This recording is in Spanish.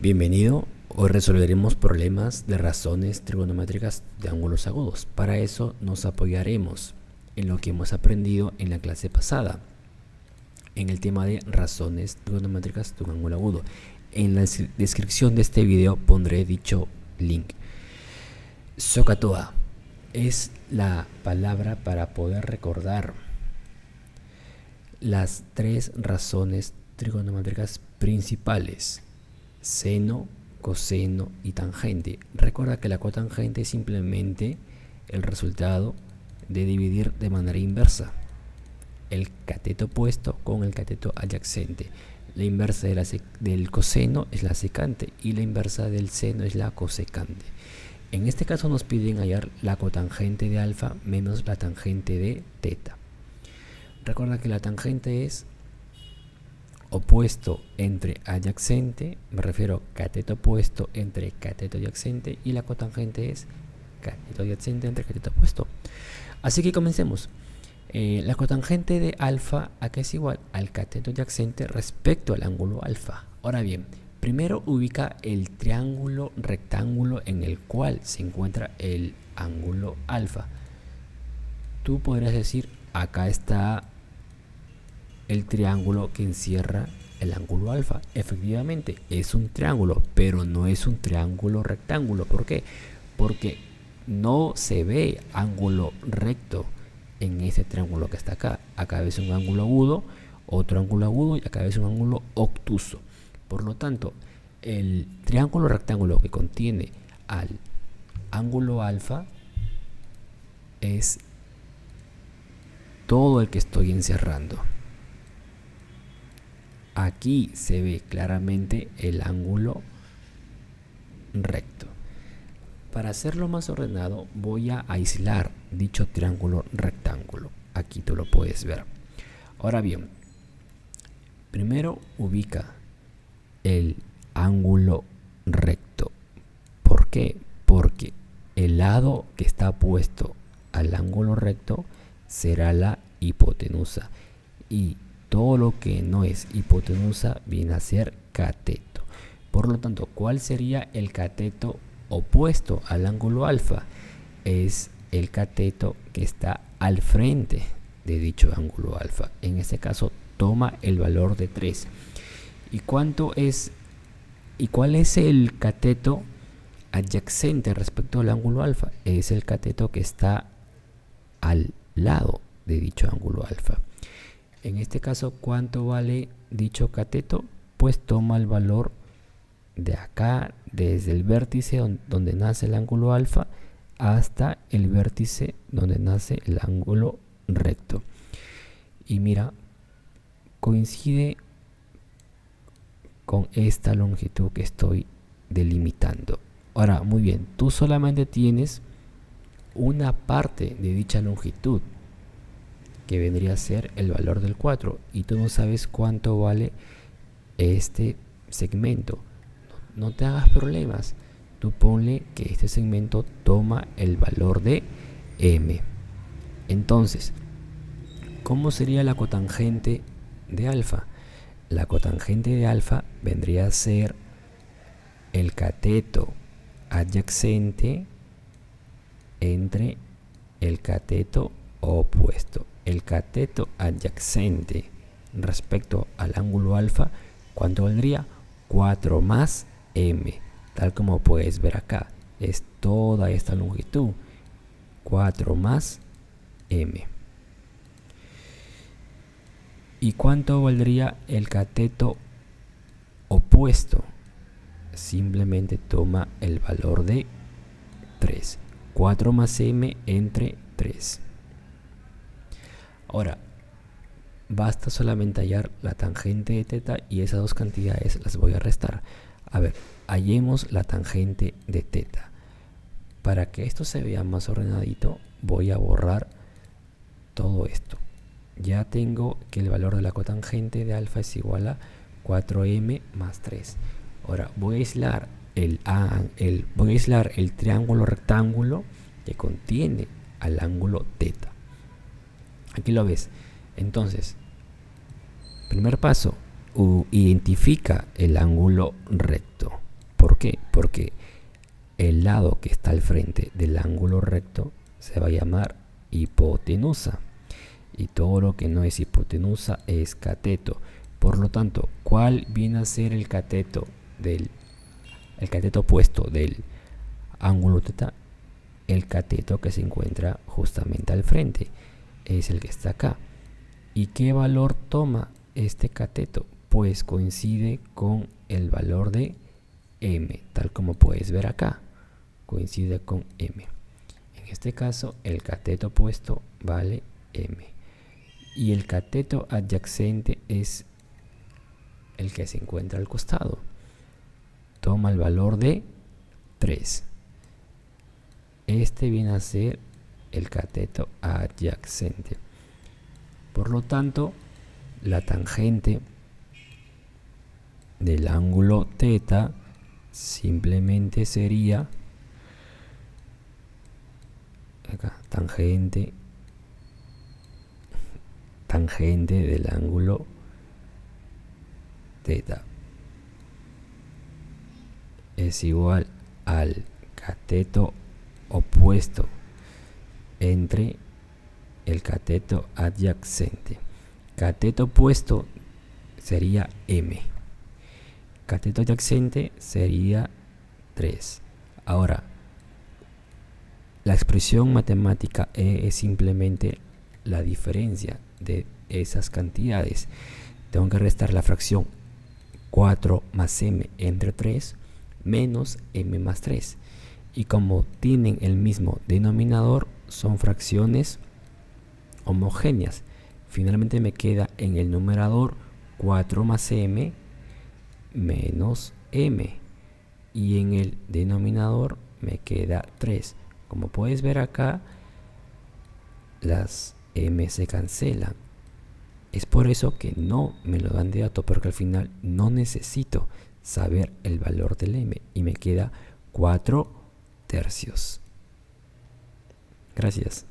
Bienvenido, hoy resolveremos problemas de razones trigonométricas de ángulos agudos. Para eso nos apoyaremos en lo que hemos aprendido en la clase pasada, en el tema de razones trigonométricas de un ángulo agudo. En la descripción de este video pondré dicho link. SOHCAHTOA es la palabra para poder recordar las tres razones trigonométricas principales: seno, coseno y tangente. Recuerda que la cotangente es simplemente el resultado de dividir de manera inversa el cateto opuesto con el cateto adyacente. La inversa del coseno es la secante y la inversa del seno es la cosecante. En este caso nos piden hallar la cotangente de alfa menos la tangente de teta. Recuerda que la tangente es opuesto entre adyacente, me refiero cateto opuesto entre cateto adyacente, y la cotangente es cateto adyacente entre cateto opuesto. Así que comencemos. La cotangente de alfa acá es igual al cateto adyacente respecto al ángulo alfa. Ahora bien, primero ubica el triángulo rectángulo en el cual se encuentra el ángulo alfa. Tú podrías decir, acá está el triángulo que encierra el ángulo alfa. Efectivamente es un triángulo, pero no es un triángulo rectángulo. ¿Por qué? Porque no se ve ángulo recto en ese triángulo que está acá. Acá ves un ángulo agudo, otro ángulo agudo, y acá ves un ángulo obtuso. Por lo tanto, el triángulo rectángulo que contiene al ángulo alfa es todo el que estoy encerrando. Aquí se ve claramente el ángulo recto. Para hacerlo más ordenado, voy a aislar dicho triángulo rectángulo. Aquí tú lo puedes ver. Ahora bien, primero ubica el ángulo recto. ¿Por qué? Porque el lado que está opuesto al ángulo recto será la hipotenusa, y todo lo que no es hipotenusa viene a ser cateto. Por lo tanto, ¿cuál sería el cateto opuesto al ángulo alfa? Es el cateto que está al frente de dicho ángulo alfa. En este caso toma el valor de 3. ¿Y cuál es el cateto adyacente respecto al ángulo alfa? Es el cateto que está al lado de dicho ángulo alfa. En este caso, ¿cuánto vale dicho cateto? Pues toma el valor de acá, desde el vértice donde nace el ángulo alfa hasta el vértice donde nace el ángulo recto. Y mira, coincide con esta longitud que estoy delimitando. Ahora, muy bien, tú solamente tienes una parte de dicha longitud, que vendría a ser el valor del 4, y tú no sabes cuánto vale este segmento. No te hagas problemas, tú ponle que este segmento toma el valor de m. Entonces, ¿cómo sería la cotangente de alfa? La cotangente de alfa vendría a ser el cateto adyacente entre el cateto opuesto. El cateto adyacente respecto al ángulo alfa, ¿cuánto valdría? 4 más m, tal como puedes ver acá. Es toda esta longitud, 4 más m. ¿Y cuánto valdría el cateto opuesto? Simplemente toma el valor de 3. 4 más m entre 3. Ahora, basta solamente hallar la tangente de teta, y esas dos cantidades las voy a restar. A ver, hallemos la tangente de teta. Para que esto se vea más ordenadito, voy a borrar todo esto. Ya tengo que el valor de la cotangente de alfa es igual a 4m más 3. Ahora voy a aislar el triángulo rectángulo que contiene al ángulo teta. Aquí lo ves. Entonces, primer paso, identifica el ángulo recto. ¿Por qué? Porque el lado que está al frente del ángulo recto se va a llamar hipotenusa. Y todo lo que no es hipotenusa es cateto. Por lo tanto, ¿cuál viene a ser el cateto opuesto del ángulo teta? El cateto que se encuentra justamente al frente. Es el que está acá. ¿Y qué valor toma este cateto? Pues coincide con el valor de m, tal como puedes ver acá. Coincide con m. En este caso, el cateto opuesto vale m. Y el cateto adyacente es el que se encuentra al costado. Toma el valor de 3. Este viene a ser el cateto adyacente. Por lo tanto, la tangente del ángulo θ simplemente sería acá, tangente del ángulo θ es igual al cateto opuesto entre el cateto adyacente. Cateto opuesto sería m. Cateto adyacente sería 3. Ahora, la expresión matemática E es simplemente la diferencia de esas cantidades. Tengo que restar la fracción 4 más m entre 3 menos m más 3. Y como tienen el mismo denominador, son fracciones homogéneas. Finalmente me queda en el numerador 4 más m menos m. Y en el denominador me queda 3. Como puedes ver acá, las m se cancelan. Es por eso que no me lo dan de dato, porque al final no necesito saber el valor del m y me queda 4 tercios. Gracias.